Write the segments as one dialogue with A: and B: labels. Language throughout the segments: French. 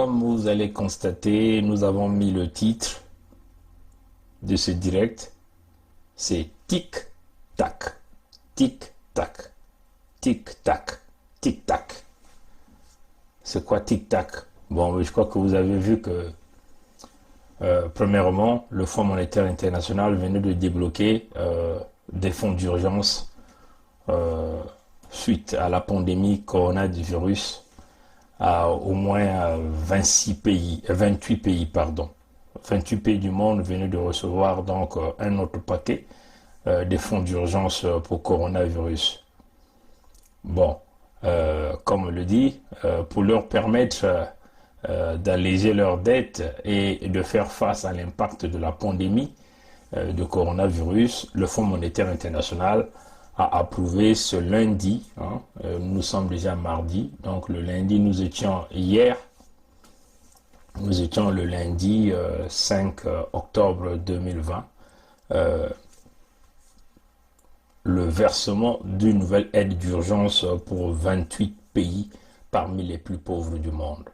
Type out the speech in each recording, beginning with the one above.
A: comme vous allez constater, nous avons mis le titre de ce direct. C'est tic-tac, tic-tac, tic-tac, tic-tac. C'est quoi tic-tac? Bon, je crois que vous avez vu que, premièrement, le Fonds monétaire international venait de débloquer des fonds d'urgence suite à la pandémie coronavirus à au moins 26 pays, 28 pays, pardon. 28 pays du monde venaient de recevoir donc un autre paquet des fonds d'urgence pour coronavirus. Bon, comme on le dit, pour leur permettre d'alléger leurs dettes et de faire face à l'impact de la pandémie de coronavirus, le Fonds monétaire international a approuvé ce lundi, nous sommes déjà mardi, donc le lundi nous étions hier, nous étions le lundi 5 octobre 2020, le versement d'une nouvelle aide d'urgence pour 28 pays parmi les plus pauvres du monde.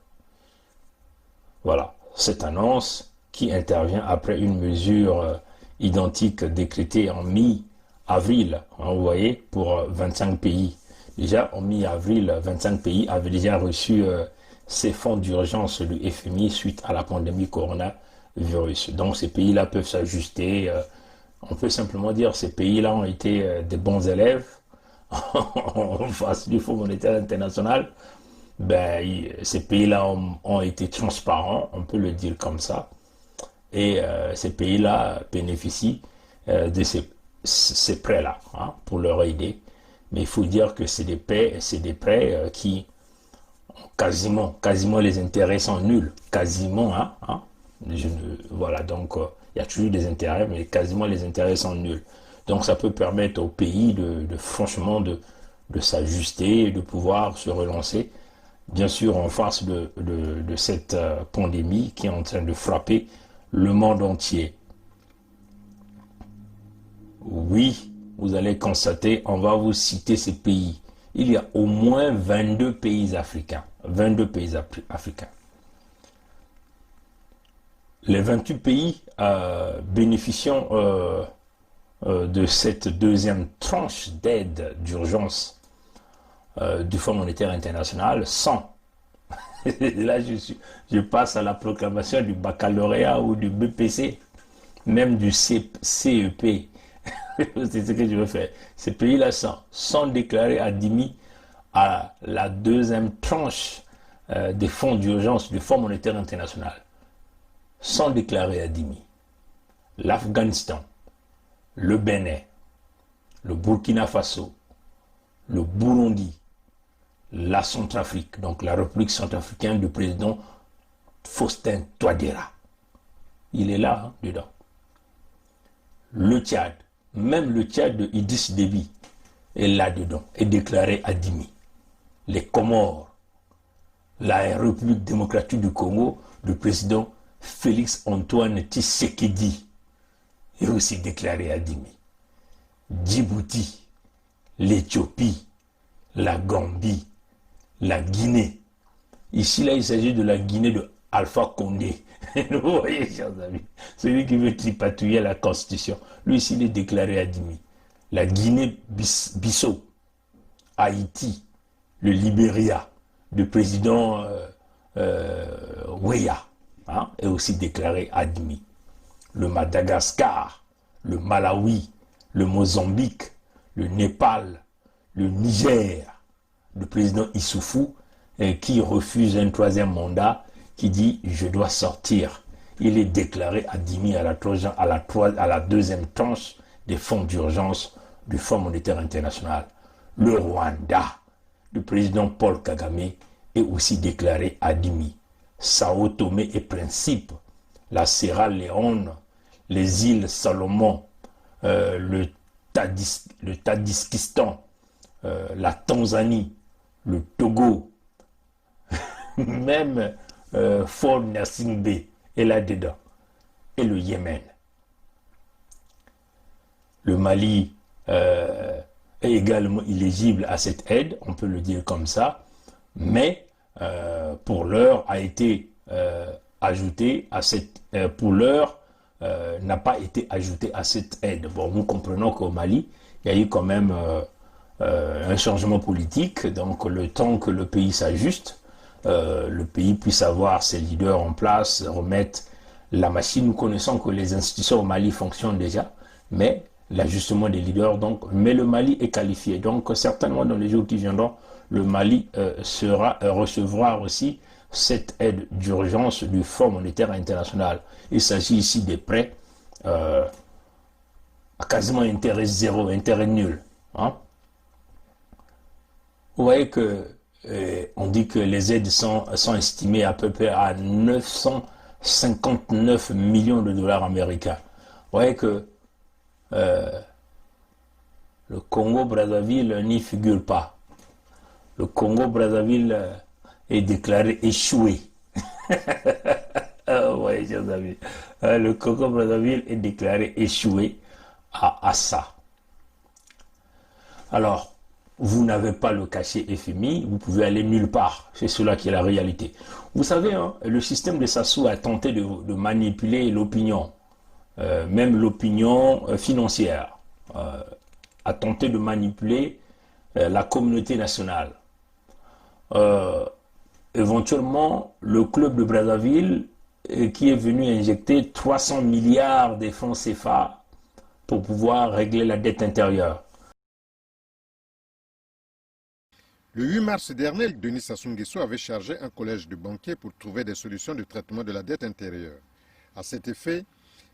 A: Voilà, cette annonce qui intervient après une mesure identique décrétée en mi-avril, vous voyez, pour 25 pays. Déjà, en mi-avril, 25 pays avaient déjà reçu ces fonds d'urgence du FMI suite à la pandémie coronavirus. Donc, ces pays-là peuvent s'ajuster. On peut simplement dire que ces pays-là ont été des bons élèves en face du Fonds monétaire international. Ben, ces pays-là ont été transparents, on peut le dire comme ça. Et ces pays-là bénéficient de ces prêts-là pour leur aider. Mais il faut dire que c'est des prêts qui quasiment les intérêts sont nuls. Quasiment, voilà, donc il y a toujours des intérêts, mais quasiment les intérêts sont nuls. Donc ça peut permettre au pays franchement de s'ajuster et de pouvoir se relancer. Bien sûr, en face de cette pandémie qui est en train de frapper le monde entier. Oui, vous allez constater, on va vous citer ces pays. Il y a au moins 22 pays africains. 22 pays africains. Les 28 pays bénéficiant de cette deuxième tranche d'aide d'urgence du Fonds monétaire international sont, là je passe à la proclamation du baccalauréat ou du BPC, même du CEP. C'est ce que je veux faire. Ces pays-là sont déclarés admis à la deuxième tranche des fonds d'urgence du Fonds monétaire international. Sont déclarés admis. L'Afghanistan, le Bénin, le Burkina Faso, le Burundi, la Centrafrique, donc la République centrafricaine du président Faustin Touadéra. Il est là, dedans. Le Tchad, même le Tchad de Idriss Déby est là-dedans, est déclaré admis. Les Comores, la République démocratique du Congo, du président Félix Antoine Tshisekedi est aussi déclaré admis. Djibouti, l'Éthiopie, la Gambie, la Guinée. Ici, là, il s'agit de la Guinée de Alpha Condé. Vous voyez, chers amis, celui qui veut tripatouiller la Constitution. Lui, ici, il est déclaré admis. La Guinée-Bissau, Haïti, le Libéria, le président Weah, est aussi déclaré admis. Le Madagascar, le Malawi, le Mozambique, le Népal, le Niger, le président Issoufou, qui refuse un troisième mandat, qui dit « je dois sortir ». Il est déclaré admis à la deuxième tranche des fonds d'urgence du Fonds monétaire international. Le Rwanda, le président Paul Kagame, est aussi déclaré admis. Sao Tomé et Principe, la Sierra Leone, les îles Salomon, le Tadjikistan, la Tanzanie, le Togo, même Fort Nasingbe est là-dedans, et le Yémen. Le Mali est également éligible à cette aide, on peut le dire comme ça, mais pour l'heure a été ajouté à cette, pour l'heure, n'a pas été ajouté à cette aide. Bon, nous comprenons qu'au Mali, il y a eu quand même un changement politique, donc le temps que le pays s'ajuste, le pays puisse avoir ses leaders en place, remettre la machine. Nous connaissons que les institutions au Mali fonctionnent déjà, mais l'ajustement des leaders, donc, mais le Mali est qualifié. Donc, certainement dans les jours qui viendront, le Mali recevra aussi cette aide d'urgence du Fonds monétaire international. Il s'agit ici des prêts à quasiment intérêt zéro, intérêt nul. Hein? Vous voyez que on dit que les aides sont estimées à peu près à 959 millions de dollars américains. Vous voyez que le Congo-Brazzaville n'y figure pas. Le Congo-Brazzaville est déclaré échoué. Oui, chers amis. Le Congo-Brazzaville est déclaré échoué à ça. Alors, vous n'avez pas le cachet FMI, vous pouvez aller nulle part. C'est cela qui est la réalité. Vous savez, hein, le système de Sassou a tenté de manipuler l'opinion, même l'opinion financière, a tenté de manipuler la communauté nationale. Éventuellement, le club de Brazzaville qui est venu injecter 300 milliards de francs CFA pour pouvoir régler la dette intérieure.
B: Le 8 mars dernier, Denis Sassou Nguesso avait chargé un collège de banquiers pour trouver des solutions de traitement de la dette intérieure. À cet effet,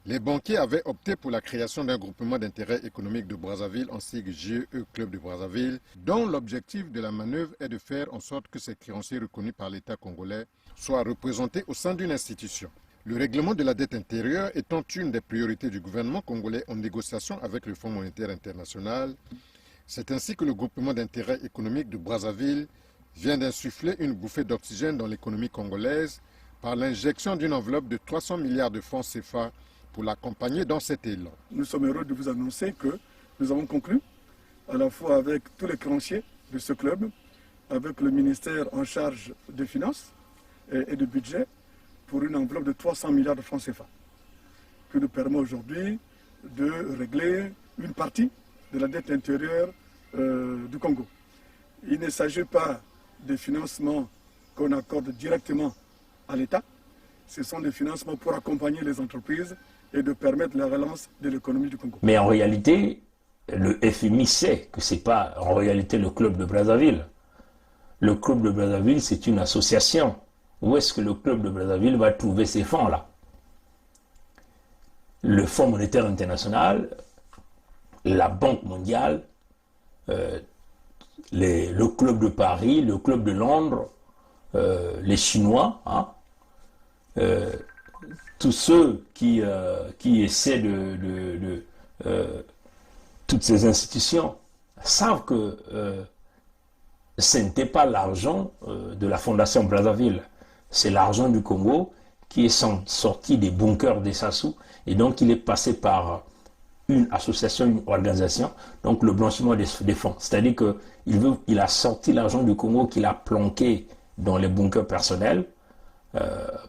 B: les banquiers avaient opté pour la création d'un groupement d'intérêt économique de Brazzaville en sigle GE Club de Brazzaville, dont l'objectif de la manœuvre est de faire en sorte que ces créanciers reconnus par l'État congolais soient représentés au sein d'une institution. Le règlement de la dette intérieure étant une des priorités du gouvernement congolais en négociation avec le Fonds monétaire international, c'est ainsi que le groupement d'intérêt économique de Brazzaville vient d'insuffler une bouffée d'oxygène dans l'économie congolaise par l'injection d'une enveloppe de 300 milliards de francs CFA pour l'accompagner dans cet élan.
C: Nous sommes heureux de vous annoncer que nous avons conclu, à la fois avec tous les créanciers de ce club, avec le ministère en charge des finances et du budget, pour une enveloppe de 300 milliards de francs CFA, qui nous permet aujourd'hui de régler une partie de la dette intérieure du Congo. Il ne s'agit pas des financements qu'on accorde directement à l'État, ce sont des financements pour accompagner les entreprises et de permettre la relance de l'économie du Congo.
A: Mais en réalité, le FMI sait que ce n'est pas en réalité le club de Brazzaville. Le club de Brazzaville, c'est une association. Où est-ce que le club de Brazzaville va trouver ces fonds-là? Le Fonds monétaire international, la Banque mondiale, le club de Paris, le club de Londres, les Chinois, hein, tous ceux qui essaient toutes ces institutions savent que ce n'était pas l'argent de la Fondation Brazzaville, c'est l'argent du Congo qui est sorti des bunkers des Sassou et donc il est passé par une association, une organisation, donc le blanchiment des fonds. C'est-à-dire qu'il a sorti l'argent du Congo qu'il a planqué dans les bunkers personnels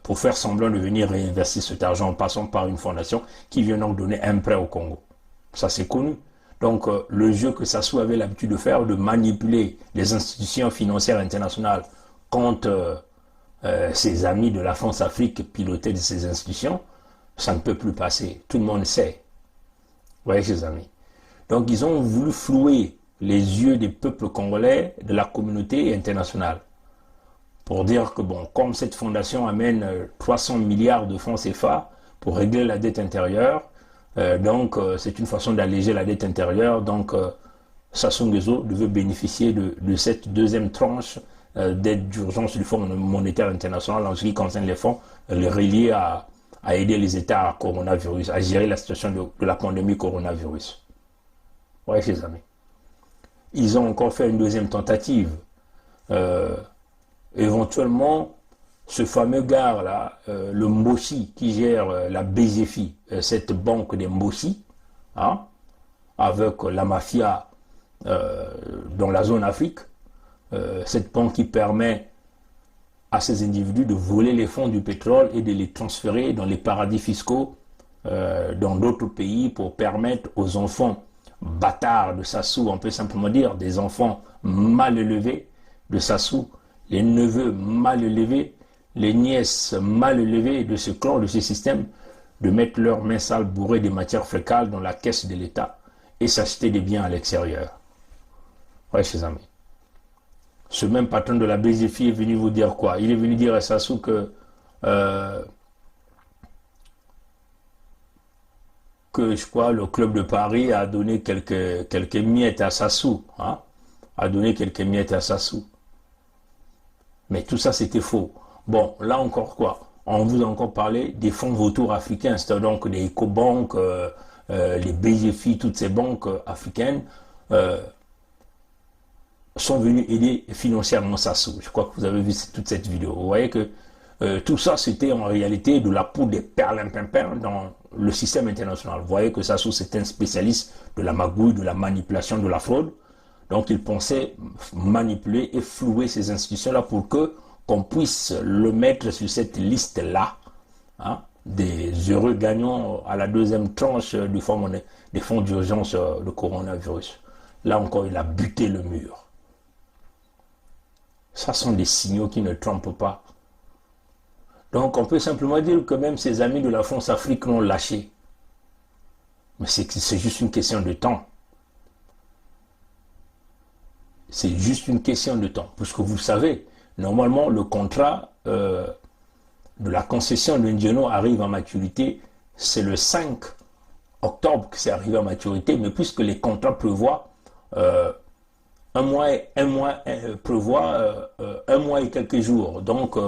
A: pour faire semblant de venir réinvestir cet argent en passant par une fondation qui vient donc donner un prêt au Congo. Ça, c'est connu. Donc, le jeu que Sassou avait l'habitude de faire, de manipuler les institutions financières internationales contre ses amis de la France-Afrique pilotés de ces institutions, ça ne peut plus passer. Tout le monde sait. Vous voyez, ses amis. Donc, ils ont voulu flouer les yeux des peuples congolais, de la communauté internationale, pour dire que, bon, comme cette fondation amène 300 milliards de francs CFA pour régler la dette intérieure, donc c'est une façon d'alléger la dette intérieure, donc Sassou Nguesso devait bénéficier de cette deuxième tranche d'aide d'urgence du Fonds monétaire international en ce qui concerne les fonds reliés à aider les États à coronavirus, à gérer la situation de la pandémie coronavirus. Oui, chers amis. Ils ont encore fait une deuxième tentative. Éventuellement, ce fameux gars-là, le Mbossi, qui gère la BGFI, cette banque des Mbossi, hein, avec la mafia dans la zone Afrique, cette banque qui permet à ces individus de voler les fonds du pétrole et de les transférer dans les paradis fiscaux dans d'autres pays pour permettre aux enfants bâtards de Sassou, on peut simplement dire des enfants mal élevés de Sassou, les neveux mal élevés, les nièces mal élevées de ce clan, de ce système, de mettre leurs mains sales bourrées de matières fécales dans la caisse de l'État et s'acheter des biens à l'extérieur. Ouais, chers amis. Ce même patron de la BGFI est venu vous dire quoi? Il est venu dire à Sassou que je crois le club de Paris a donné quelques miettes à Sassou, hein? A donné quelques miettes à Sassou. Mais tout ça, c'était faux. Bon, là encore quoi? On vous a encore parlé des fonds vautours africains, c'est-à-dire donc les Ecobank, les BGFI, toutes ces banques africaines sont venus aider financièrement Sassou. Je crois que vous avez vu toute cette vidéo. Vous voyez que tout ça, c'était en réalité de la poudre des perlimpinpins dans le système international. Vous voyez que Sassou, c'est un spécialiste de la magouille, de la manipulation, de la fraude. Donc, il pensait manipuler et flouer ces institutions-là pour que qu'on puisse le mettre sur cette liste-là, hein, des heureux gagnants à la deuxième tranche du des fonds d'urgence de coronavirus. Là encore, il a buté le mur. Ça sont des signaux qui ne trompent pas. Donc, on peut simplement dire que même ses amis de la France Afrique l'ont lâché. Mais c'est juste une question de temps. C'est juste une question de temps. Puisque vous savez, normalement, le contrat de la concession de N'Djeno arrive à maturité. C'est le 5 octobre que c'est arrivé à maturité. Mais puisque les contrats prévoient un mois et quelques jours. Donc,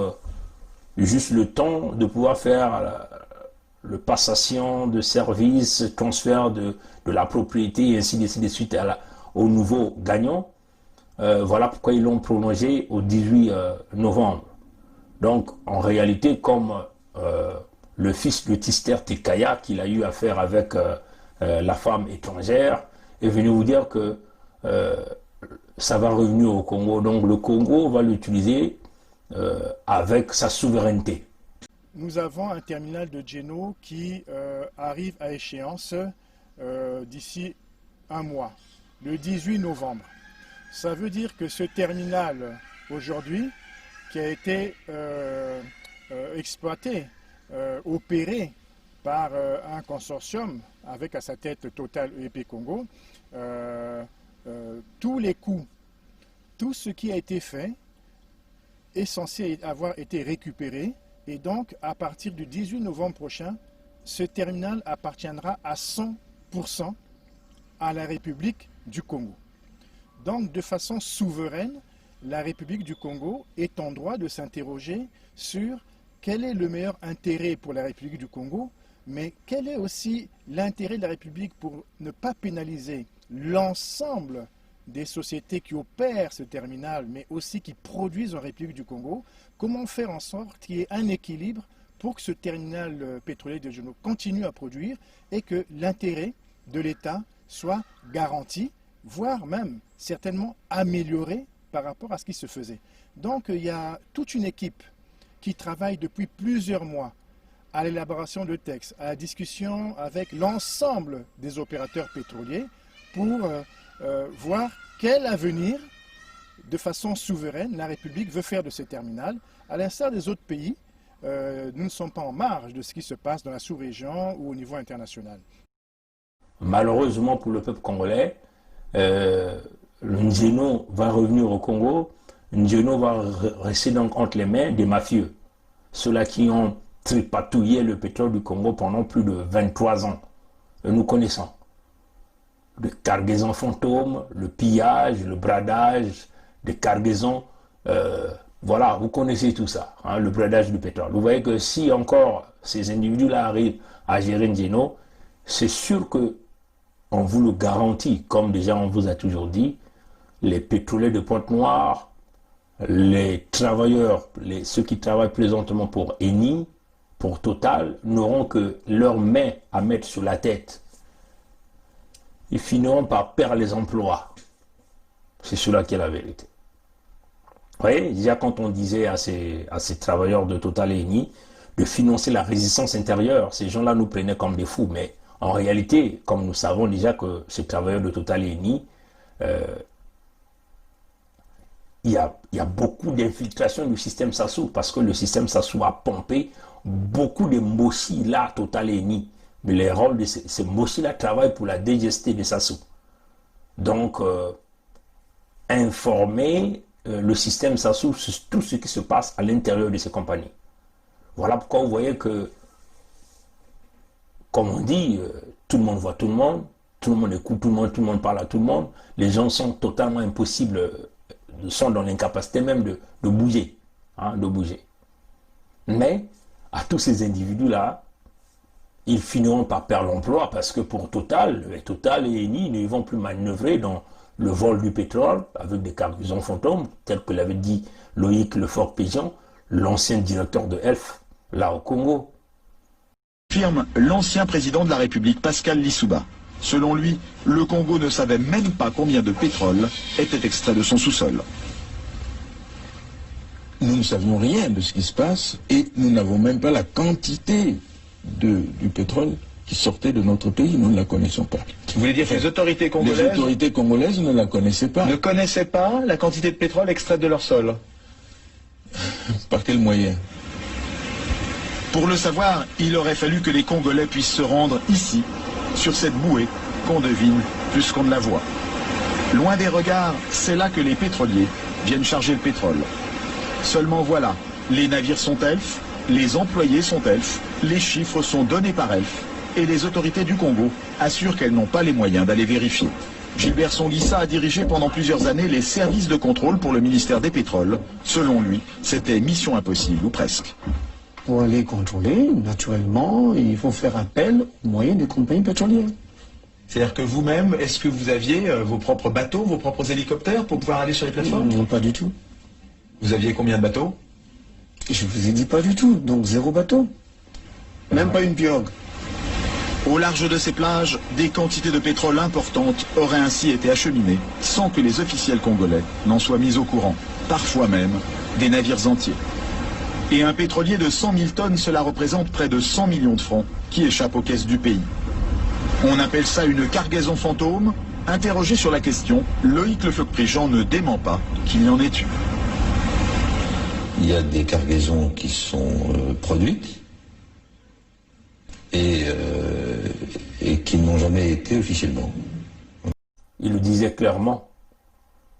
A: juste le temps de pouvoir faire le passation de services, transfert de la propriété et ainsi de suite au nouveau gagnant. Voilà pourquoi ils l'ont prolongé au 18 novembre. Donc, en réalité, comme le fils de Tister Tekaya, qu'il a eu affaire avec la femme étrangère, est venu vous dire que ça va revenir au Congo. Donc, le Congo va l'utiliser avec sa souveraineté.
D: Nous avons un terminal de N'Djeno qui arrive à échéance d'ici un mois, le 18 novembre. Ça veut dire que ce terminal, aujourd'hui, qui a été exploité, opéré par un consortium avec à sa tête Total EP Congo, tous les coûts, tout ce qui a été fait est censé avoir été récupéré. Et donc, à partir du 18 novembre prochain, ce terminal appartiendra à 100% à la République du Congo. Donc, de façon souveraine, la République du Congo est en droit de s'interroger sur quel est le meilleur intérêt pour la République du Congo, mais quel est aussi l'intérêt de la République pour ne pas pénaliser l'ensemble des sociétés qui opèrent ce terminal, mais aussi qui produisent en République du Congo. Comment faire en sorte qu'il y ait un équilibre pour que ce terminal pétrolier de N'Djeno continue à produire et que l'intérêt de l'État soit garanti, voire même certainement amélioré par rapport à ce qui se faisait. Donc il y a toute une équipe qui travaille depuis plusieurs mois à l'élaboration de textes, à la discussion avec l'ensemble des opérateurs pétroliers pour voir quel avenir, de façon souveraine, la République veut faire de ce terminal. À l'instar des autres pays, nous ne sommes pas en marge de ce qui se passe dans la sous-région ou au niveau international.
A: Malheureusement pour le peuple congolais, N'Djeno va revenir au Congo. N'Djeno va rester donc entre les mains des mafieux. Ceux-là qui ont tripatouillé le pétrole du Congo pendant plus de 23 ans. Et nous connaissons. De cargaisons fantômes, le pillage, le bradage, des cargaisons. Voilà, vous connaissez tout ça, hein, le bradage du pétrole. Vous voyez que si encore ces individus-là arrivent à gérer N'Djeno, c'est sûr que on vous le garantit, comme déjà on vous a toujours dit, les pétroliers de Pointe-Noire, les travailleurs, ceux qui travaillent présentement pour Eni, pour Total, n'auront que leurs mains à mettre sur la tête. Ils finiront par perdre les emplois. C'est cela qui est la vérité. voyez, déjà quand on disait à ces travailleurs de Total et Eni de financer la résistance intérieure, ces gens-là nous prenaient comme des fous. Mais en réalité, comme nous savons déjà que ces travailleurs de Total et Eni, il y a beaucoup d'infiltration du système Sassou, parce que le système Sassou a pompé beaucoup de Mossi là, Total et Eni. Mais les rôles de ces Mossi-là travaillent pour la DGST de Sassou. Donc, informer le système Sassou sur tout ce qui se passe à l'intérieur de ces compagnies. Voilà pourquoi vous voyez que, comme on dit, tout le monde voit tout le monde écoute tout le monde parle à tout le monde. Les gens sont totalement impossibles, sont dans l'incapacité même de bouger, hein, de bouger. Mais à tous ces individus-là, ils finiront par perdre l'emploi parce que pour Total et Eni ne vont plus manœuvrer dans le vol du pétrole avec des cargaisons fantômes, tel que l'avait dit Loïc Lefort-Péjean, l'ancien directeur de ELF, là au Congo.
E: Affirme l'ancien président de la République, Pascal Lissouba. Selon lui, le Congo ne savait même pas combien de pétrole était extrait de son sous-sol.
F: Nous ne savions rien de ce qui se passe et nous n'avons même pas la quantité du pétrole qui sortait de notre pays, nous ne la connaissons pas.
E: Vous voulez dire que les autorités
F: congolaises ne la connaissaient pas.
E: ne connaissaient pas la quantité de pétrole extraite de leur sol?
F: Par quel moyen?
E: Pour le savoir, il aurait fallu que les Congolais puissent se rendre ici, sur cette bouée qu'on devine plus qu'on ne la voit. Loin des regards, c'est là que les pétroliers viennent charger le pétrole. Seulement voilà, les navires sont elfes, les employés sont elfes, les chiffres sont donnés par elfes, et les autorités du Congo assurent qu'elles n'ont pas les moyens d'aller vérifier. Gilbert Songuissa a dirigé pendant plusieurs années les services de contrôle pour le ministère des Pétroles. Selon lui, c'était mission impossible, ou presque.
G: Pour aller contrôler, naturellement, il faut faire appel aux moyens des compagnies pétrolières.
E: C'est-à-dire que vous-même, est-ce que vous aviez vos propres bateaux, vos propres hélicoptères pour pouvoir aller sur les plateformes?
G: Non, pas du tout.
E: Vous aviez combien de bateaux?
G: Je vous ai dit pas du tout, donc 0 bateau. Même pas une pirogue.
E: Au large de ces plages, des quantités de pétrole importantes auraient ainsi été acheminées sans que les officiels congolais n'en soient mis au courant. Parfois même, des navires entiers. Et un pétrolier de 100 000 tonnes, cela représente près de 100 millions de francs qui échappent aux caisses du pays. On appelle ça une cargaison fantôme. Interrogé sur la question, Loïc Lefort-Péjean ne dément pas qu'il y en ait eu.
F: Il y a des cargaisons qui sont produites et qui n'ont jamais été officiellement.
A: Il le disait clairement,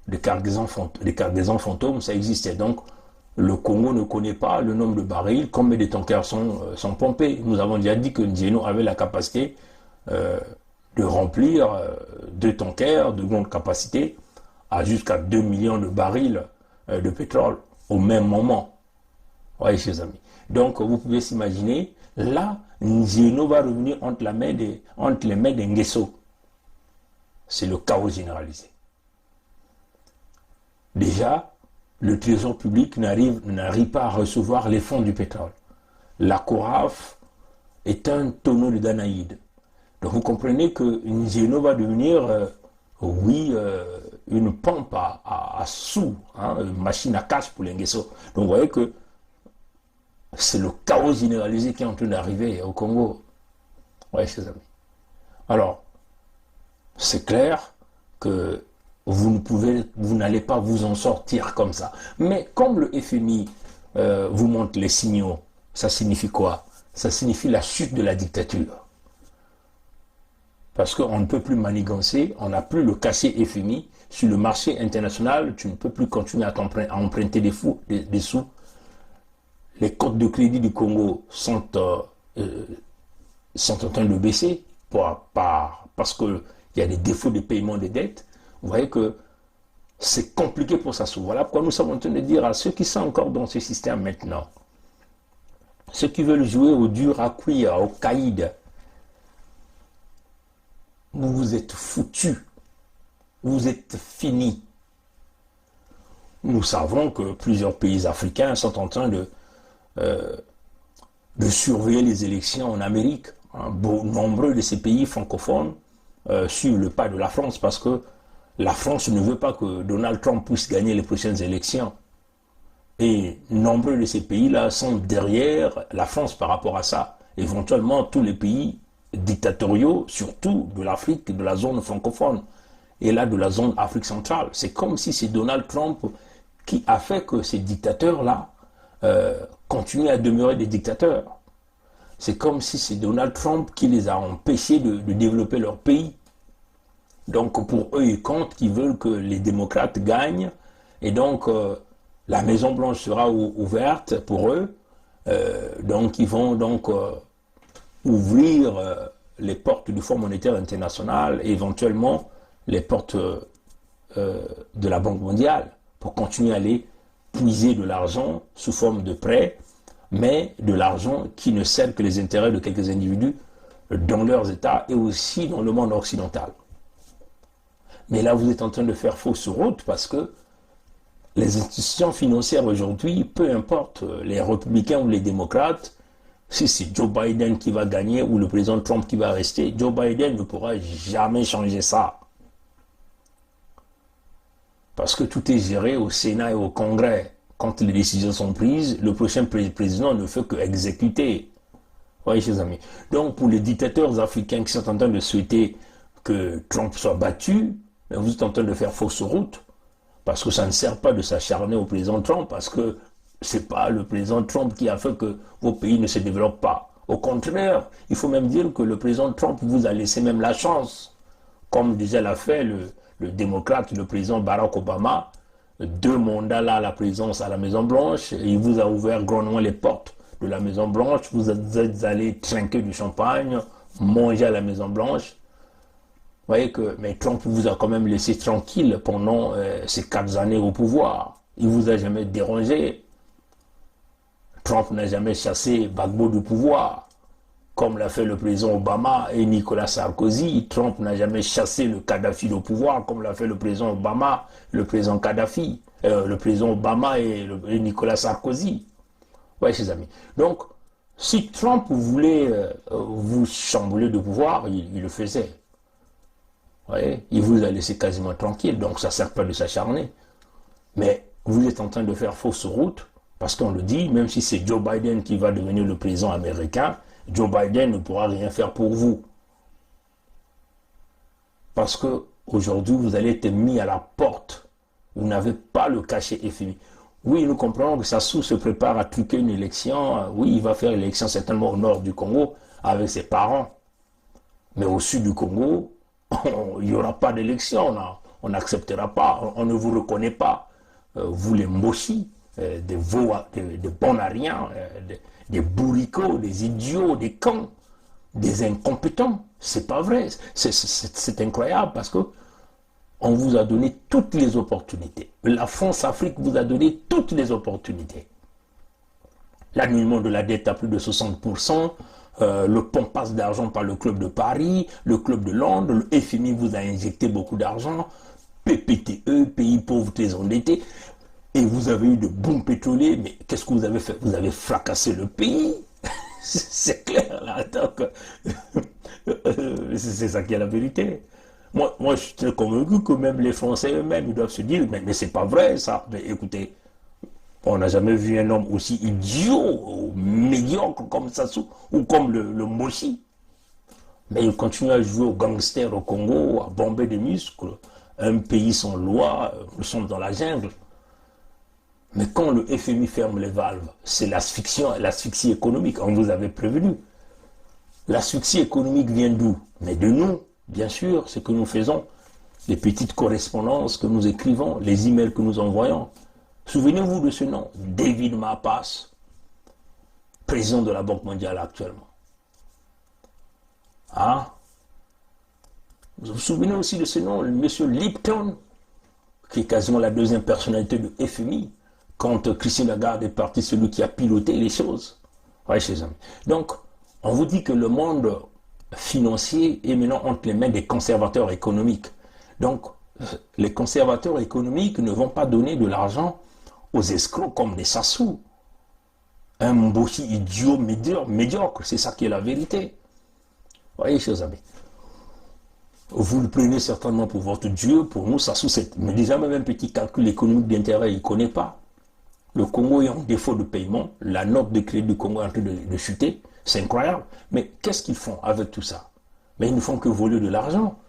A: les cargaisons fantômes, ça existait. Donc, le Congo ne connaît pas le nombre de barils, combien de tankers sont pompés. Nous avons déjà dit que Nzeno avait la capacité de remplir 2 tankers de grande capacité à jusqu'à 2 millions de barils de pétrole au même moment. Oui, chers amis. Donc, vous pouvez s'imaginer, là, Nzeno va revenir entre les mains des Nguesso. C'est le chaos généralisé. Déjà, le trésor public n'arrive pas à recevoir les fonds du pétrole. La CORAF est un tonneau de Danaïde. Donc vous comprenez que Nzeno va devenir, une pompe à sous, hein, une machine à cash pour les Nguesso. Donc vous voyez que c'est le chaos généralisé qui est en train d'arriver au Congo. Oui, chers amis. Alors, c'est clair que vous n'allez pas vous en sortir comme ça. Mais comme le FMI vous montre les signaux, ça signifie quoi? Ça signifie la chute de la dictature. Parce qu'on ne peut plus manigancer, on n'a plus le cachet FMI. Sur le marché international, tu ne peux plus continuer à emprunter des sous. Les cotes de crédit du Congo sont en train de baisser parce qu'il y a des défauts de paiement des dettes. Vous voyez que c'est compliqué pour ça. Voilà pourquoi nous sommes en train de dire à ceux qui sont encore dans ce système maintenant, ceux qui veulent jouer au dur à cuire, au caïd, vous êtes foutus, vous êtes finis. Nous savons que plusieurs pays africains sont en train de surveiller les élections en Amérique. Nombreux de ces pays francophones suivent le pas de la France parce que la France ne veut pas que Donald Trump puisse gagner les prochaines élections. Et nombreux de ces pays-là sont derrière la France par rapport à ça. Éventuellement, tous les pays dictatoriaux, surtout de l'Afrique, de la zone francophone, et là de la zone Afrique centrale. C'est comme si c'est Donald Trump qui a fait que ces dictateurs-là continuent à demeurer des dictateurs. C'est comme si c'est Donald Trump qui les a empêchés de développer leur pays. Donc pour eux, ils comptent qu'ils veulent que les démocrates gagnent, et donc la Maison Blanche sera ouverte pour eux. Donc ils vont donc ouvrir les portes du Fonds monétaire international et éventuellement les portes de la Banque mondiale pour continuer à aller puiser de l'argent sous forme de prêts, mais de l'argent qui ne sert que les intérêts de quelques individus dans leurs États et aussi dans le monde occidental. Mais là, vous êtes en train de faire fausse route parce que les institutions financières aujourd'hui, peu importe les républicains ou les démocrates, si c'est Joe Biden qui va gagner ou le président Trump qui va rester, Joe Biden ne pourra jamais changer ça. Parce que tout est géré au Sénat et au Congrès. Quand les décisions sont prises, le prochain président ne fait que exécuter. Vous voyez, chers amis. Donc, pour les dictateurs africains qui sont en train de souhaiter que Trump soit battu, vous êtes en train de faire fausse route. Parce que ça ne sert pas de s'acharner au président Trump, parce que ce n'est pas le président Trump qui a fait que vos pays ne se développent pas. Au contraire, il faut même dire que le président Trump vous a laissé même la chance, comme déjà l'a fait le démocrate, le président Barack Obama, 2 mandats là à la présidence à la Maison-Blanche, et il vous a ouvert grandement les portes de la Maison-Blanche, vous êtes allé trinquer du champagne, manger à la Maison-Blanche. Vous voyez que, mais Trump vous a quand même laissé tranquille pendant ces 4 années au pouvoir. Il ne vous a jamais dérangé. Trump n'a jamais chassé Gbagbo du pouvoir, comme l'a fait le président Obama et Nicolas Sarkozy. Trump n'a jamais chassé le Kadhafi du pouvoir, comme l'a fait le président Obama, le président Kadhafi, le président Obama et Nicolas Sarkozy. Oui, chers amis. Donc, si Trump voulait vous chambouler de pouvoir, il le faisait. Vous voyez, il vous a laissé quasiment tranquille, donc ça ne sert pas de s'acharner. Mais vous êtes en train de faire fausse route, parce qu'on le dit, même si c'est Joe Biden qui va devenir le président américain, Joe Biden ne pourra rien faire pour vous. Parce qu'aujourd'hui, vous allez être mis à la porte. Vous n'avez pas le cachet FMI. Oui, nous comprenons que Sassou se prépare à truquer une élection. Oui, il va faire l'élection certainement au nord du Congo avec ses parents. Mais au sud du Congo, il n'y aura pas d'élection. On n'acceptera pas. On ne vous reconnaît pas. Vous les mochis, des bons à rien, des bourricots, des idiots, des cons, des incompétents. C'est pas vrai. C'est incroyable parce que on vous a donné toutes les opportunités. La France-Afrique vous a donné toutes les opportunités. L'annulement de la dette à plus de 60%, le pompasse d'argent par le club de Paris, le club de Londres, le FMI vous a injecté beaucoup d'argent, PPTE, pays pauvres très endettés, et vous avez eu de bons pétroliers, mais qu'est-ce que vous avez fait? Vous avez fracassé le pays. C'est clair, là. C'est ça qui est la vérité. Moi, je suis très convaincu que même les Français eux-mêmes, ils doivent se dire, mais c'est pas vrai ça. Mais écoutez, on n'a jamais vu un homme aussi idiot, médiocre comme Sassou, ou comme le Moshi. Mais il continue à jouer au gangster au Congo, à bomber des muscles. Un pays sans loi, nous sommes dans la jungle. Mais quand le FMI ferme les valves, c'est l'asphyxie économique. On vous avait prévenu. L'asphyxie économique vient d'où? Mais de nous, bien sûr, ce que nous faisons. Les petites correspondances que nous écrivons, les emails que nous envoyons. Souvenez-vous de ce nom, David Malpass, président de la Banque mondiale actuellement. Ah, vous vous souvenez aussi de ce nom, M. Lipton, qui est quasiment la deuxième personnalité de FMI, quand Christine Lagarde est parti, celui qui a piloté les choses. Oui, chers amis. Donc, on vous dit que le monde financier est maintenant entre les mains des conservateurs économiques. Donc, les conservateurs économiques ne vont pas donner de l'argent aux escrocs comme des Sassou. Un Mboshi idiot médiocre, c'est ça qui est la vérité. Vous voyez, chers amis. Vous le prenez certainement pour votre Dieu, pour nous, Sassou, mais déjà même un petit calcul économique d'intérêt, il ne connaît pas. Le Congo est en défaut de paiement, la note de crédit du Congo est en train de chuter, c'est incroyable. Mais qu'est-ce qu'ils font avec tout ça? Mais ils ne font que voler de l'argent.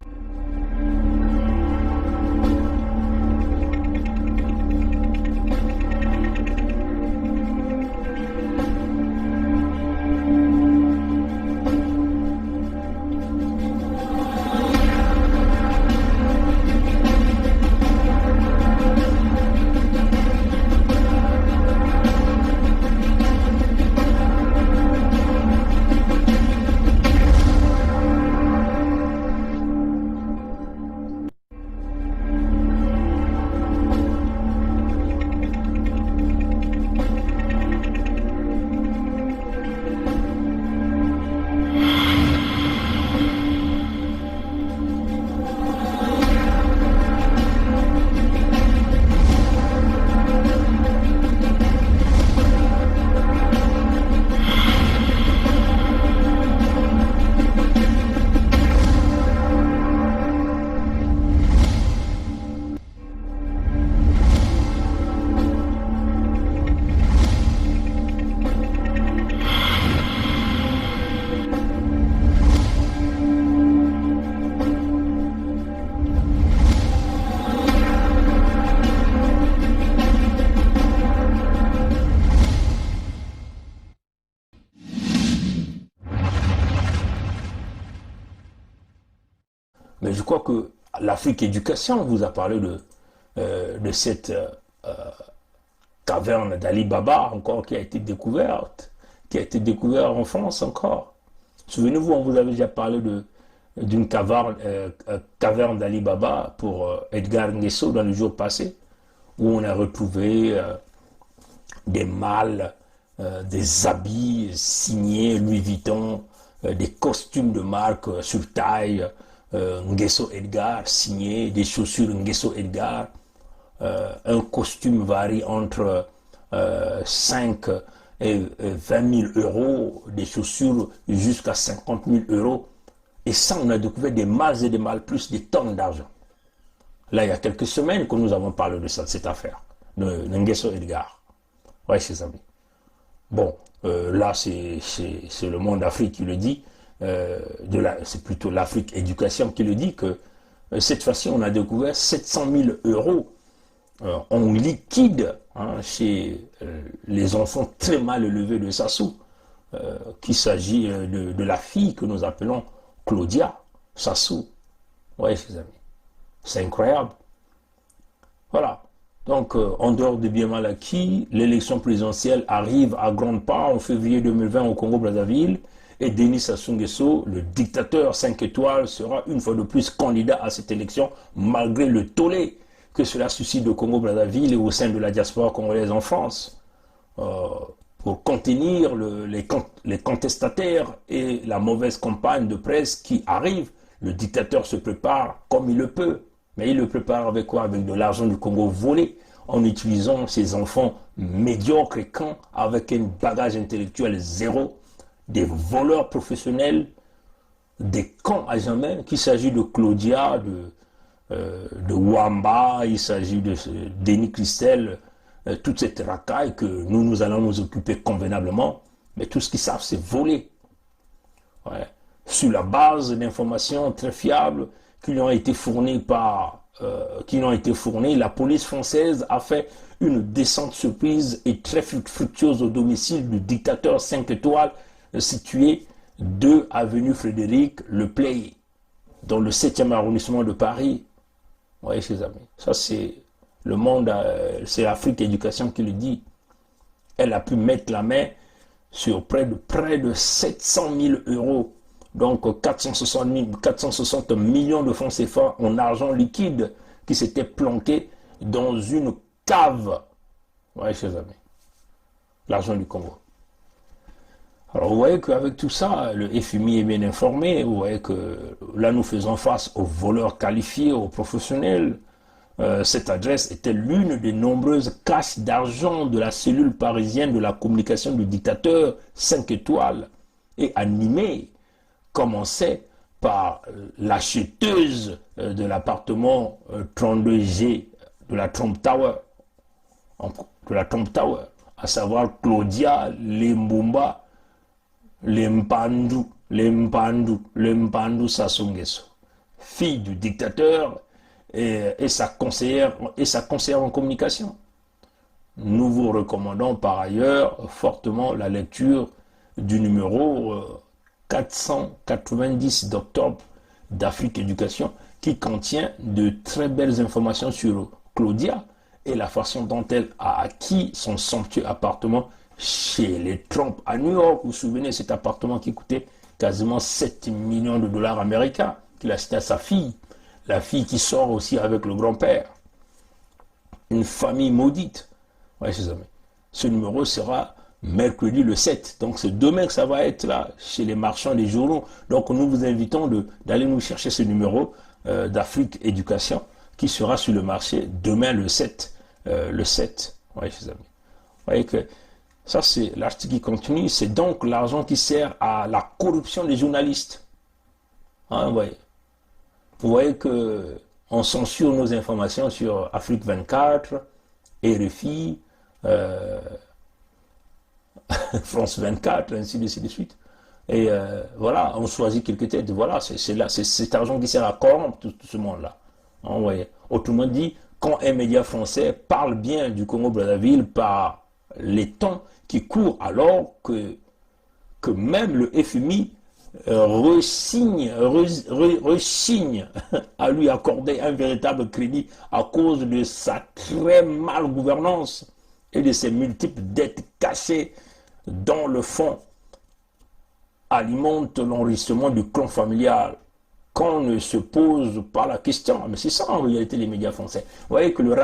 A: Mais je crois que l'Afrique Éducation vous a parlé de cette caverne d'Ali Baba encore qui a été découverte en France encore. Souvenez-vous, on vous avait déjà parlé d'une caverne d'Ali Baba pour Edgar Nguesso dans le jour passé, où on a retrouvé des malles, des habits signés Louis Vuitton, des costumes de marque sur taille, Nguesso Edgar signé, des chaussures Nguesso Edgar. Un costume varie entre 5 et 20 000 euros, des chaussures jusqu'à 50 000 euros. Et ça, on a découvert des malles et des malles, plus des tonnes d'argent. Là, il y a quelques semaines que nous avons parlé de ça, de cette affaire, de Nguesso Edgar. Oui, chers amis. Bon, là, c'est le Monde Afrique qui le dit. C'est plutôt l'Afrique Éducation qui le dit que cette fois-ci, on a découvert 700 000 euros en liquide chez les enfants très mal élevés de Sassou, qu'il s'agit de la fille que nous appelons Claudia Sassou. Oui, chers amis, c'est incroyable. Voilà. Donc, en dehors de bien mal acquis, l'élection présidentielle arrive à grands pas en février 2020 au Congo-Brazzaville. Et Denis Sassou Nguesso, le dictateur 5 étoiles, sera une fois de plus candidat à cette élection, malgré le tollé que cela suscite au Congo-Brazzaville et au sein de la diaspora congolaise en France. Pour contenir les contestataires et la mauvaise campagne de presse qui arrive, le dictateur se prépare comme il le peut. Mais il le prépare avec quoi? Avec de l'argent du Congo volé, en utilisant ses enfants médiocres et cons, avec un bagage intellectuel zéro, des voleurs professionnels, des cons à jamais, qu'il s'agit de Claudia, de Wamba, il s'agit de Denis Christel, toute cette racaille que nous allons nous occuper convenablement, mais tout ce qu'ils savent, c'est voler. Ouais. Sur la base d'informations très fiables qui lui ont été fournies la police française a fait une descente surprise et très fructueuse au domicile du dictateur 5 étoiles situé 2 avenue Frédéric Le Play, dans le 7e arrondissement de Paris. Vous voyez, chers amis, ça c'est le monde, c'est l'Afrique Éducation qui le dit. Elle a pu mettre la main sur près de 700 000 euros, donc 460 millions de francs CFA en argent liquide qui s'était planqué dans une cave. Vous voyez, chers amis, l'argent du Congo. Alors vous voyez qu'avec tout ça, le FMI est bien informé, vous voyez que là nous faisons face aux voleurs qualifiés, aux professionnels. Cette adresse était l'une des nombreuses caches d'argent de la cellule parisienne de la communication du dictateur 5 étoiles et animée, comme on sait, par l'acheteuse de l'appartement 32G de la Trump Tower. de la Trump Tower, à savoir Claudia Lembumba Lempandu Sassou Nguesso, fille du dictateur et sa conseillère en communication. Nous vous recommandons par ailleurs fortement la lecture du numéro 490 d'octobre d'Afrique Éducation, qui contient de très belles informations sur Claudia et la façon dont elle a acquis son somptueux appartement chez les Trump à New York. Vous vous souvenez, cet appartement qui coûtait quasiment 7 millions de dollars américains, qu'il a acheté à sa fille, la fille qui sort aussi avec le grand-père. Une famille maudite. Ouais, chers amis. Ce numéro sera mercredi le 7. Donc c'est demain que ça va être là, chez les marchands des journaux. Donc nous vous invitons d'aller nous chercher ce numéro d'Afrique Éducation qui sera sur le marché demain le 7. Ouais, chers amis. Vous voyez que ça, c'est l'article qui continue. C'est donc l'argent qui sert à la corruption des journalistes. Hein, ouais. Vous voyez qu'on censure nos informations sur Afrique 24, RFI, France 24, ainsi de suite. Et voilà, on choisit quelques têtes. Voilà, c'est cet argent qui sert à corrompre tout ce monde-là. Hein, ouais. Autrement dit, quand un média français parle bien du Congo-Brazzaville par les temps qui courent, alors que même le FMI rechigne à lui accorder un véritable crédit à cause de sa très male gouvernance et de ses multiples dettes cachées dont le fond alimente l'enrichissement du clan familial. Qu'on ne se pose pas la question. Mais c'est ça en réalité les médias français. Vous voyez que le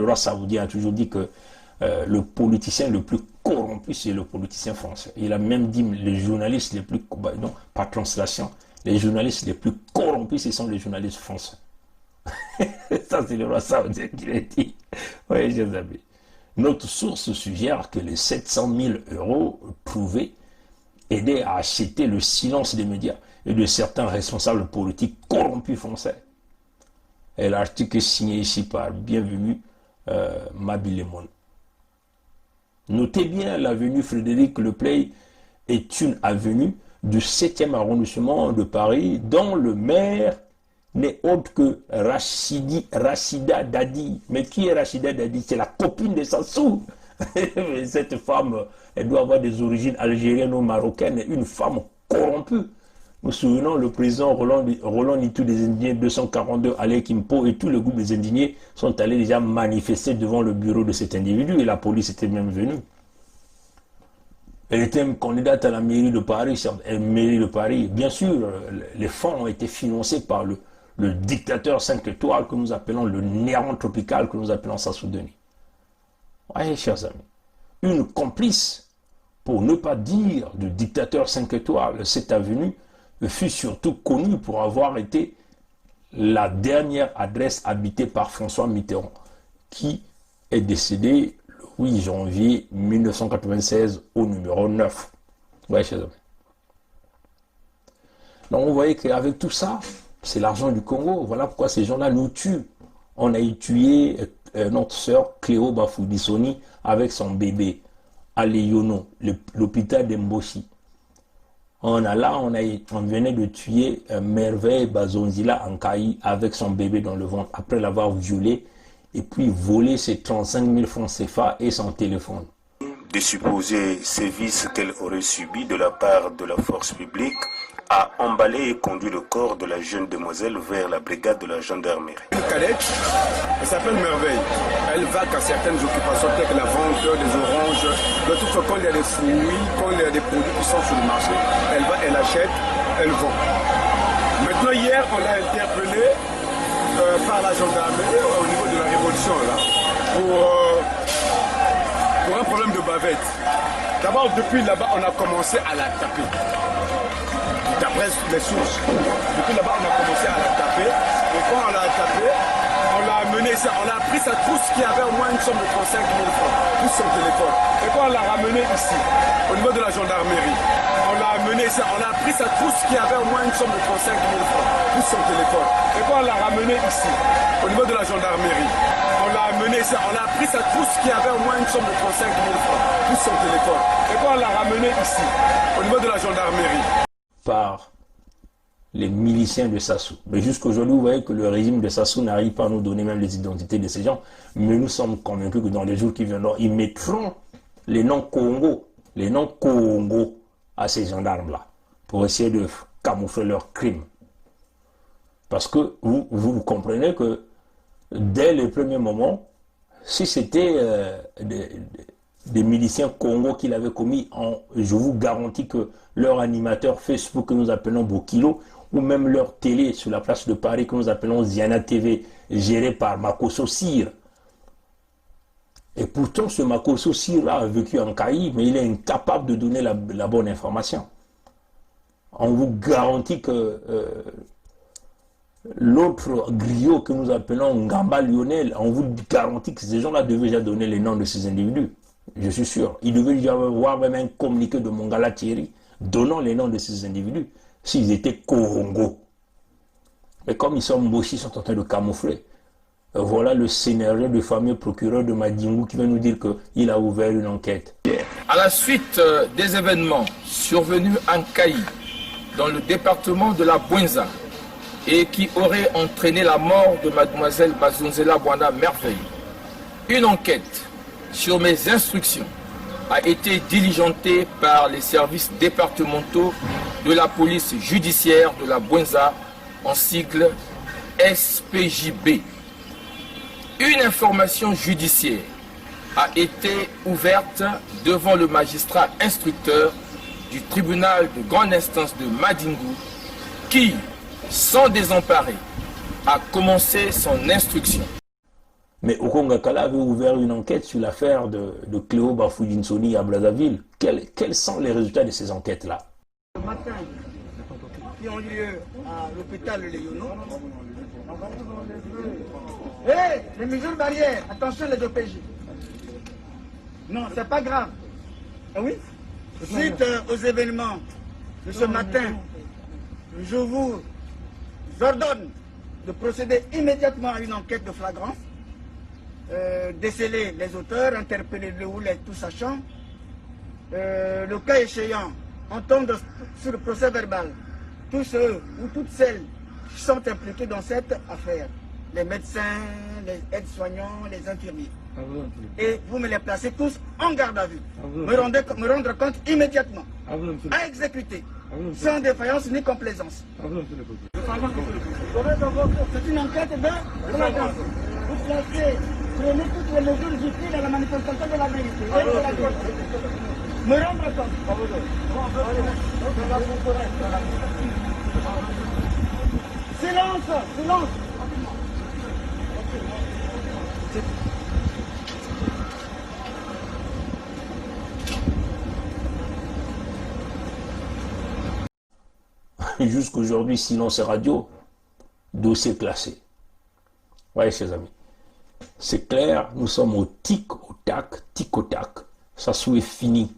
A: roi saoudien a toujours dit que le politicien le plus corrompu, c'est le politicien français. Il a même dit les journalistes les plus... Non, par translation, les journalistes les plus corrompus, ce sont les journalistes français. Ça, c'est le roi saoudien qui l'a dit. Oui, chers amis. Notre source suggère que les 700 000 € trouvés aidaient à acheter le silence des médias et de certains responsables politiques corrompus français. Et l'article est signé ici par Bienvenue Mabilemon. Notez bien, l'avenue Frédéric Leplay est une avenue du 7e arrondissement de Paris dont le maire n'est autre que Rachida Dadi. Mais qui est Rachida Dadi? C'est la copine de Sassou. Cette femme, elle doit avoir des origines algériennes ou marocaines, une femme corrompue. Nous souvenons le président Roland Nitou des Indignés 242, Alain Kimpo et tout le groupe des Indignés sont allés déjà manifester devant le bureau de cet individu et la police était même venue. Elle était même candidate à la mairie de Paris. Bien sûr, les fonds ont été financés par le dictateur 5 étoiles que nous appelons le néant tropical que nous appelons Sassou Nguesso. Voyez, chers amis, une complice, pour ne pas dire du dictateur 5 étoiles, cette avenue fut surtout connue pour avoir été la dernière adresse habitée par François Mitterrand, qui est décédé le 8 janvier 1996 au numéro 9. Ouais, chers amis. Donc vous voyez qu'avec tout ça, c'est l'argent du Congo. Voilà pourquoi ces gens-là nous tuent. On a tué notre sœur Cléo Bafouissoni avec son bébé à Léono, l'hôpital d'Emboshi. On venait de tuer Merveille Bazonzila Ankaï avec son bébé dans le ventre après l'avoir violé et puis volé ses 35 000 francs CFA et son téléphone.
H: Des supposés sévices qu'elle aurait subis de la part de la force publique a emballé et conduit le corps de la jeune demoiselle vers la brigade de la gendarmerie.
C: Une cadette, elle s'appelle Merveille. Elle va qu'à certaines occupations telles que la vente des oranges, de toute façon, quand il y a des fruits, quand il y a des produits qui sont sur le marché, elle va, elle achète, elle vend. Maintenant, hier, on l'a interpellée par la gendarmerie au niveau de la révolution, là, pour un problème de bavette. D'abord, depuis là-bas, on a commencé à la taper. D'après les sources. Depuis là-bas, on a commencé à la taper. Et quand on l'a tapé, on l'a amené, on a pris sa trousse qui avait au moins une somme de 35 000 francs, plus son téléphone. Et quand on l'a ramené ici, au niveau de la gendarmerie, on l'a amené, on a pris sa trousse qui avait au moins une somme de 35 000 francs, plus plus son téléphone. Et quand on l'a ramené ici, au niveau de la gendarmerie, on l'a amené ici, on a pris sa trousse qui avait au moins une somme de 35 000 francs, plus son téléphone. Et quand on l'a ramené ici, au niveau de la gendarmerie.
A: Par les miliciens de Sassou. Mais jusqu'aujourd'hui, vous voyez que le régime de Sassou n'arrive pas à nous donner même les identités de ces gens. Mais nous sommes convaincus que dans les jours qui viendront, ils mettront les noms Congo à ces gendarmes-là pour essayer de camoufler leurs crimes. Parce que vous comprenez que dès le premier moment, si c'était des miliciens Congo qui l'avaient commis, je vous garantis que leur animateur Facebook que nous appelons Bokilo, ou même leur télé sur la place de Paris que nous appelons Ziana TV, gérée par Makosso Cyr. Et pourtant, ce Makosso Cyr-là a vécu en Caï, mais il est incapable de donner la bonne information. On vous garantit que l'autre griot que nous appelons Ngamba Lionel, on vous garantit que ces gens-là devaient déjà donner les noms de ces individus. Je suis sûr. Il devait y avoir même un communiqué de Mongala Thierry donnant les noms de ces individus s'ils étaient Congo. Mais comme ils sont mochis, ils sont en train de camoufler. Voilà le scénario du fameux procureur de Madingou qui va nous dire qu'il a ouvert une enquête.
I: À la suite des événements survenus en Caï, dans le département de la Bouenza, et qui auraient entraîné la mort de mademoiselle Bazonzela Bwana Merveille, une enquête sur mes instructions a été diligentée par les services départementaux de la police judiciaire de la Bouenza, en sigle SPJB. Une information judiciaire a été ouverte devant le magistrat instructeur du tribunal de grande instance de Madingou qui, sans désemparer, a commencé son instruction.
A: Mais Okongakala avait ouvert une enquête sur l'affaire de Cléo Bafoudinsoni à Brazzaville. Quels sont les résultats de ces enquêtes-là?
J: Le matin, qui ont lieu à l'hôpital Léono. Hé, les mesures barrières, attention les OPJ. Non, c'est pas grave. Ah oui? Suite aux événements de ce matin, je vous ordonne de procéder immédiatement à une enquête de flagrance, déceler les auteurs, interpeller le ou les tout sachants, le cas échéant, entendre sur le procès verbal tous ceux ou toutes celles qui sont impliqués dans cette affaire, les médecins, les aides-soignants, les infirmiers. Et vous me les placez tous en garde à vue. Me rendre compte immédiatement. À exécuter, sans défaillance ni complaisance. C'est une enquête de flagrance. Vous placez, prenez toutes les mesures utiles à la manifestation de la vérité. Me rendre compte. Silence, silence.
A: Jusqu'aujourd'hui, silence radio, dossier classé. Voyez, chers amis, c'est clair, nous sommes au tic au tac, Sassou est fini.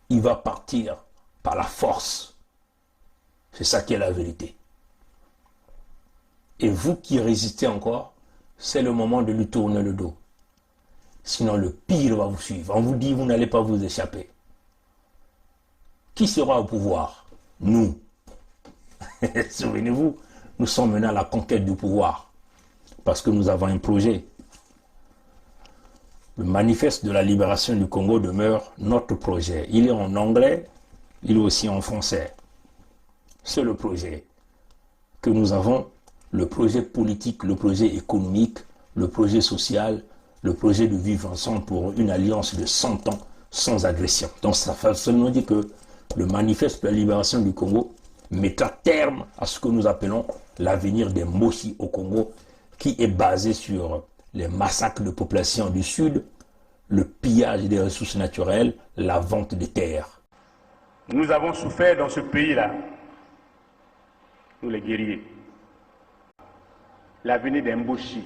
A: Il va partir par la force. C'est ça qui est la vérité. Et vous qui résistez encore, c'est le moment de lui tourner le dos. Sinon, le pire va vous suivre. On vous dit, vous n'allez pas vous échapper. Qui sera au pouvoir? Nous. Souvenez-vous, nous sommes menés à la conquête du pouvoir. Parce que nous avons un projet. Le manifeste de la libération du Congo demeure notre projet. Il est en anglais, il est aussi en français. C'est le projet que nous avons, le projet politique, le projet économique, le projet social, le projet de vivre ensemble pour une alliance de 100 ans sans agression. Donc ça veut seulement dire que le manifeste de la libération du Congo mettra terme à ce que nous appelons l'avenir des Moshi au Congo, qui est basé sur les massacres de population du Sud, le pillage des ressources naturelles, la vente des terres.
K: Nous avons souffert dans ce pays-là, nous les guerriers. L'avenir d'Mboshi.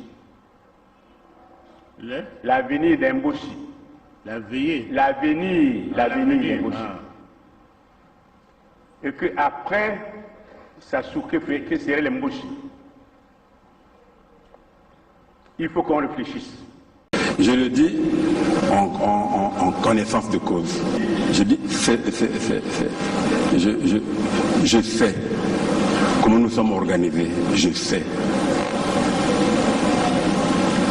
K: L'avenir d'Mboshi. L'avenir d'Mboshi. Et qu'après Sassou, que serait les Mboshi? Il faut qu'on réfléchisse.
F: Je le dis en connaissance de cause. Je dis fais. Je sais comment nous sommes organisés. Je sais.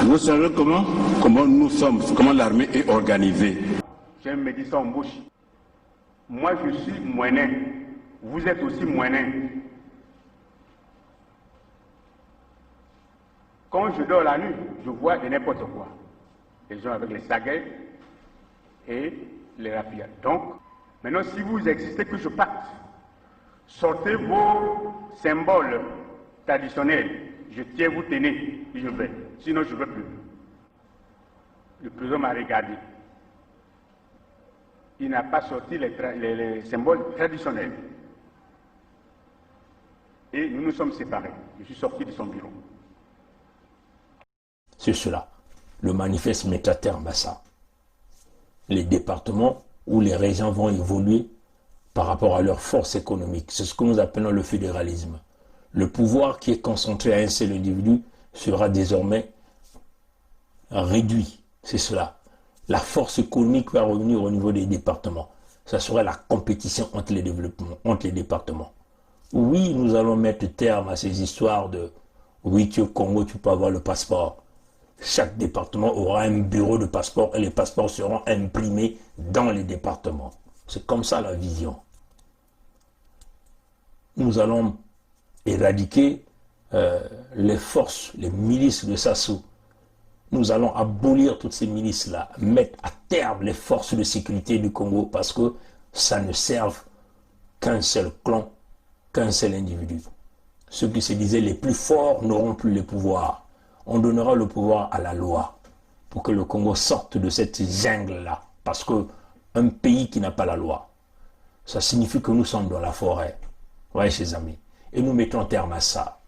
F: Vous savez comment nous sommes, comment l'armée est organisée.
K: J'aime me dire ça en bouche. Moi, je suis moinet. Vous êtes aussi moinet. Quand je dors la nuit, je vois de n'importe quoi. Les gens avec les saguets et les rapides. Donc, maintenant, si vous existez, que je parte, sortez vos symboles traditionnels. Je tiens, vous tenez, et je vais. Sinon, je ne veux plus. Le président m'a regardé. Il n'a pas sorti les symboles traditionnels. Et nous nous sommes séparés. Je suis sorti de son bureau.
A: C'est cela. Le manifeste met à terme à ça. Les départements ou les régions vont évoluer par rapport à leur force économique. C'est ce que nous appelons le fédéralisme. Le pouvoir qui est concentré à un seul individu sera désormais réduit. C'est cela. La force économique va revenir au niveau des départements. Ça sera la compétition entre les développements, entre les départements. Oui, nous allons mettre terme à ces histoires de « oui, tu es au Congo, tu peux avoir le passeport ». Chaque département aura un bureau de passeport et les passeports seront imprimés dans les départements. C'est comme ça la vision. Nous allons éradiquer les forces, les milices de Sassou. Nous allons abolir toutes ces milices-là, mettre à terme les forces de sécurité du Congo parce que ça ne serve qu'un seul clan, qu'un seul individu. Ceux qui se disaient les plus forts n'auront plus le pouvoir. On donnera le pouvoir à la loi pour que le Congo sorte de cette jungle-là. Parce qu'un pays qui n'a pas la loi, ça signifie que nous sommes dans la forêt. Oui, chers amis. Et nous mettons terme à ça.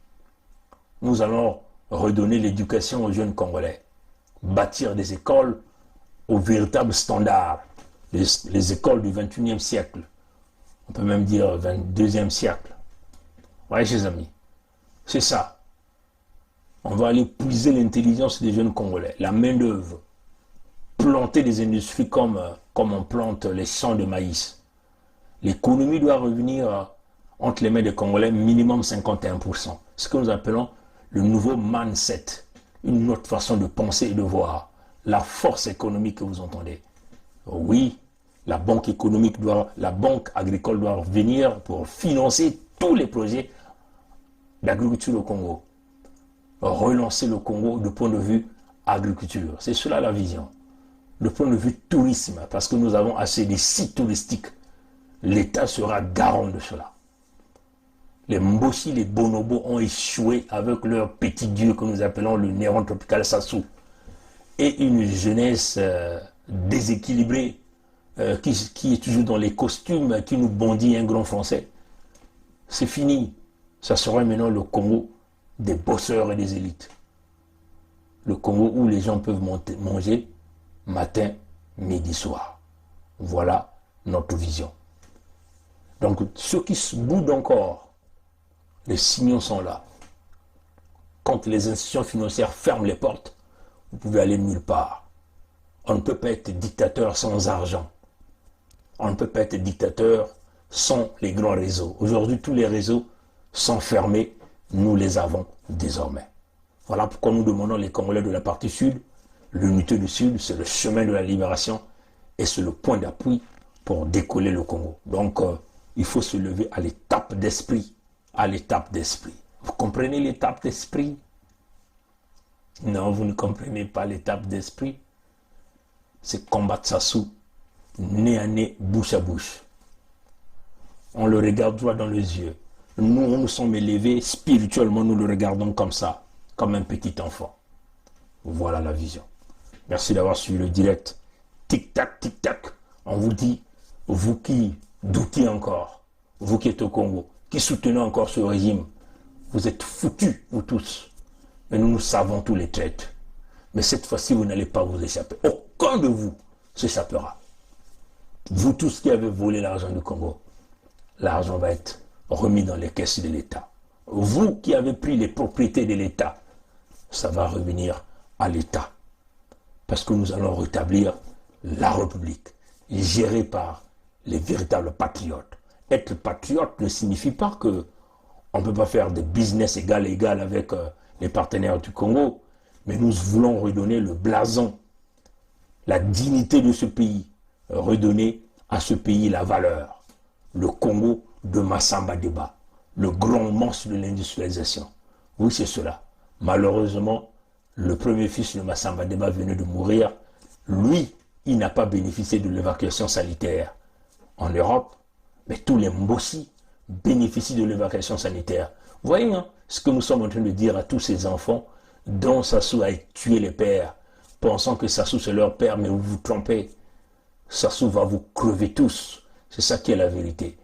A: Nous allons redonner l'éducation aux jeunes Congolais. Bâtir des écoles aux véritables standards. Les écoles du 21e siècle. On peut même dire 22e siècle. Oui, chers amis. C'est ça. On va aller puiser l'intelligence des jeunes Congolais, la main-d'œuvre, planter des industries comme on plante les champs de maïs. L'économie doit revenir entre les mains des Congolais minimum 51%. Ce que nous appelons le nouveau mindset, une autre façon de penser et de voir. La force économique que vous entendez. Oui, la banque agricole doit revenir pour financer tous les projets d'agriculture au Congo. Relancer le Congo du point de vue agriculture. C'est cela la vision. Le point de vue tourisme, parce que nous avons assez de sites touristiques. L'État sera garant de cela. Les Mboshi, les bonobos ont échoué avec leur petit dieu que nous appelons le Néron tropical Sassou. Et une jeunesse déséquilibrée qui est toujours dans les costumes, qui nous bondit un grand français. C'est fini. Ça sera maintenant le Congo des bosseurs et des élites. Le Congo où les gens peuvent manger matin, midi, soir. Voilà notre vision. Donc ceux qui se boudent encore, les signaux sont là. Quand les institutions financières ferment les portes, vous pouvez aller nulle part. On ne peut pas être dictateur sans argent. On ne peut pas être dictateur sans les grands réseaux. Aujourd'hui, tous les réseaux sont fermés. Nous les avons désormais. Voilà pourquoi nous demandons les Congolais de la partie sud. L'unité du sud, c'est le chemin de la libération et c'est le point d'appui pour décoller le Congo. Donc, il faut se lever à l'étape d'esprit. À l'étape d'esprit. Vous comprenez l'étape d'esprit? Non, vous ne comprenez pas l'étape d'esprit. C'est combattre Sassou, nez à nez, bouche à bouche. On le regarde droit dans les yeux. Nous nous sommes élevés spirituellement, nous le regardons comme ça, comme un petit enfant. Voilà la vision. Merci d'avoir suivi le direct. Tic-tac, tic-tac. On vous dit, vous qui doutez encore, vous qui êtes au Congo, qui soutenez encore ce régime, vous êtes foutus, vous tous. Mais nous savons tous les traîtres. Mais cette fois-ci, vous n'allez pas vous échapper. Aucun de vous s'échappera. Vous tous qui avez volé l'argent du Congo, l'argent va être remis dans les caisses de l'État. Vous qui avez pris les propriétés de l'État, ça va revenir à l'État. Parce que nous allons rétablir la République, gérée par les véritables patriotes. Être patriote ne signifie pas que on ne peut pas faire des business égal avec les partenaires du Congo, mais nous voulons redonner le blason, la dignité de ce pays, redonner à ce pays la valeur. Le Congo de Massamba Deba, le grand monstre de l'industrialisation. Oui, c'est cela. Malheureusement, le premier fils de Massamba Deba venait de mourir. Lui, il n'a pas bénéficié de l'évacuation sanitaire en Europe, mais tous les Mbossi bénéficient de l'évacuation sanitaire. Vous voyez hein, ce que nous sommes en train de dire à tous ces enfants dont Sassou a tué les pères, pensant que Sassou c'est leur père, mais vous vous trompez. Sassou va vous crever tous. C'est ça qui est la vérité.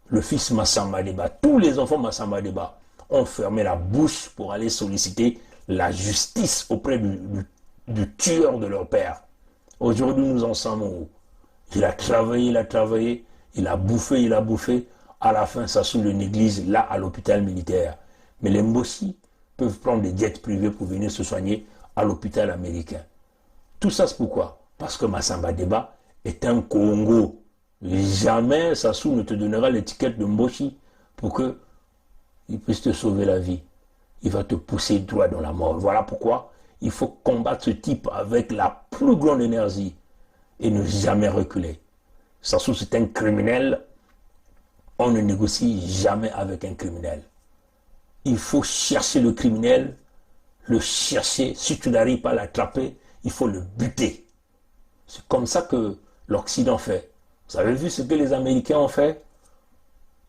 A: Le fils Massamba Deba, tous les enfants Massamba Deba ont fermé la bouche pour aller solliciter la justice auprès du tueur de leur père. Aujourd'hui, nous en sommes où? Il a travaillé, il a bouffé. À la fin, Sassou le néglige là à l'hôpital militaire. Mais les Mbossi peuvent prendre des jets privés pour venir se soigner à l'hôpital américain. Tout ça, c'est pourquoi? Parce que Massamba Deba est un Congo. Jamais Sassou ne te donnera l'étiquette de Mboshi pour qu'il puisse te sauver la vie. Il va te pousser droit dans la mort. Voilà pourquoi il faut combattre ce type avec la plus grande énergie et ne jamais reculer. Sassou, c'est un criminel. On ne négocie jamais avec un criminel. Il faut chercher le criminel, le chercher. Si tu n'arrives pas à l'attraper, il faut le buter. C'est comme ça que l'Occident fait. Vous avez vu ce que les Américains ont fait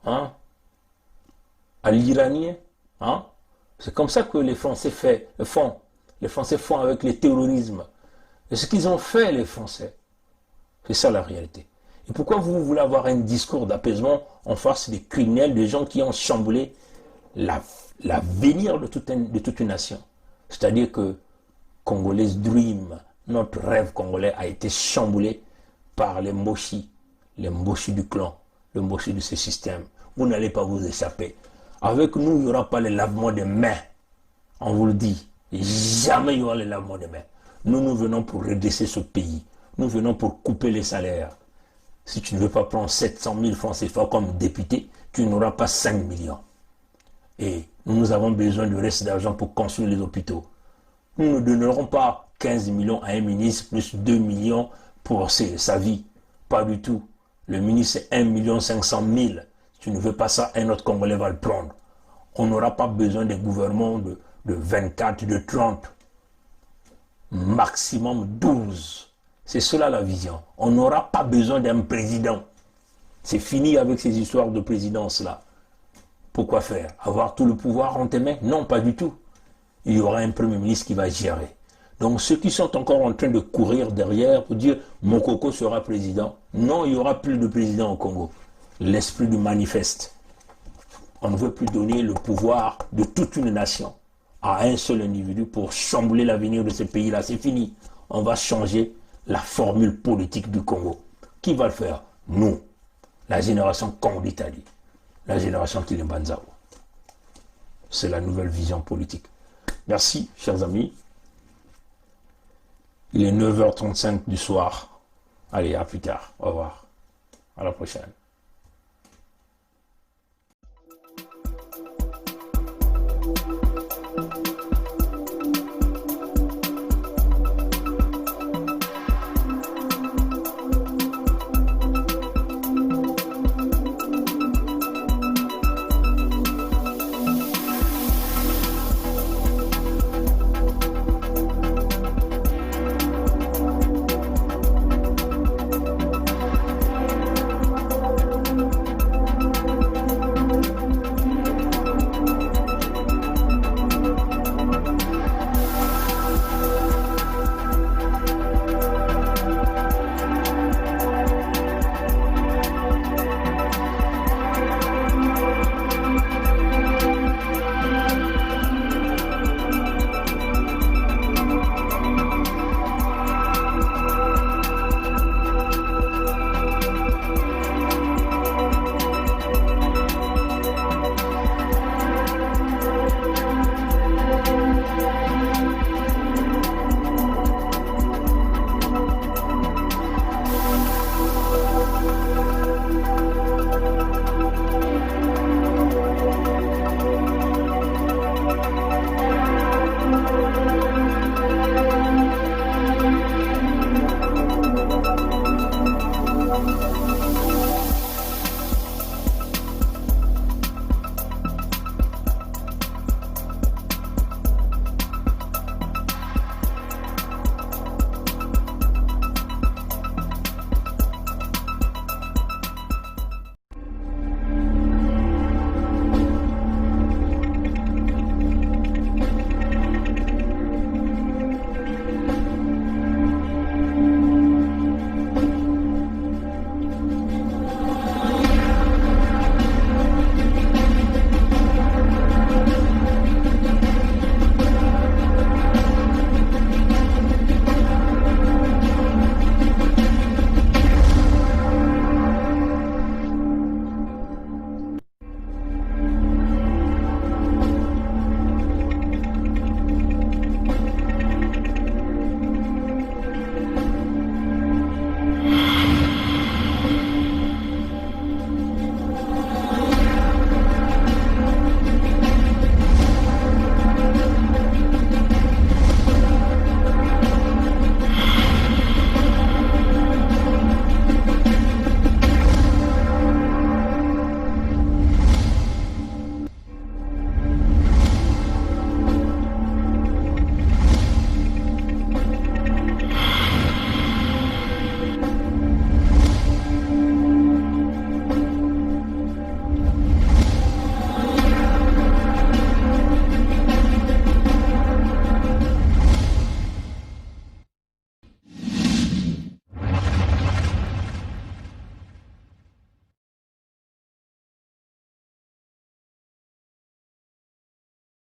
A: hein? À l'Iranien hein? C'est comme ça que les Français font. Les Français font avec le terrorisme. Et ce qu'ils ont fait, les Français, c'est ça la réalité. Et pourquoi vous voulez avoir un discours d'apaisement en face des criminels, des gens qui ont chamboulé l'avenir de toute une nation? C'est-à-dire que Congolese Dream, notre rêve congolais a été chamboulé par les Mboshi du clan, les Mboshi de ce système. Vous n'allez pas vous échapper. Avec nous, il n'y aura pas le lavement des mains. On vous le dit. Jamais il y aura le lavement des mains. Nous venons pour redresser ce pays. Nous venons pour couper les salaires. Si tu ne veux pas prendre 700 000 francs CFA comme député, tu n'auras pas 5 millions. Et nous avons besoin du reste d'argent pour construire les hôpitaux. Nous ne donnerons pas 15 millions à un ministre plus 2 millions pour sa vie. Pas du tout. Le ministre, c'est 1 500 000. Si tu ne veux pas ça, un autre Congolais va le prendre. On n'aura pas besoin des gouvernements de 24, de 30. Maximum 12. C'est cela la vision. On n'aura pas besoin d'un président. C'est fini avec ces histoires de présidence-là. Pourquoi faire? Avoir tout le pouvoir en tes mains? Non, pas du tout. Il y aura un premier ministre qui va gérer. Donc ceux qui sont encore en train de courir derrière pour dire « Mokoko sera président », non, il n'y aura plus de président au Congo. L'esprit du manifeste. On ne veut plus donner le pouvoir de toute une nation à un seul individu pour chambouler l'avenir de ce pays-là. C'est fini. On va changer la formule politique du Congo. Qui va le faire? Nous. La génération Congo d'Italie. La génération Kilimbanzao. C'est la nouvelle vision politique. Merci, chers amis. Il est 9h35 du soir. Allez, à plus tard. Au revoir. À la prochaine.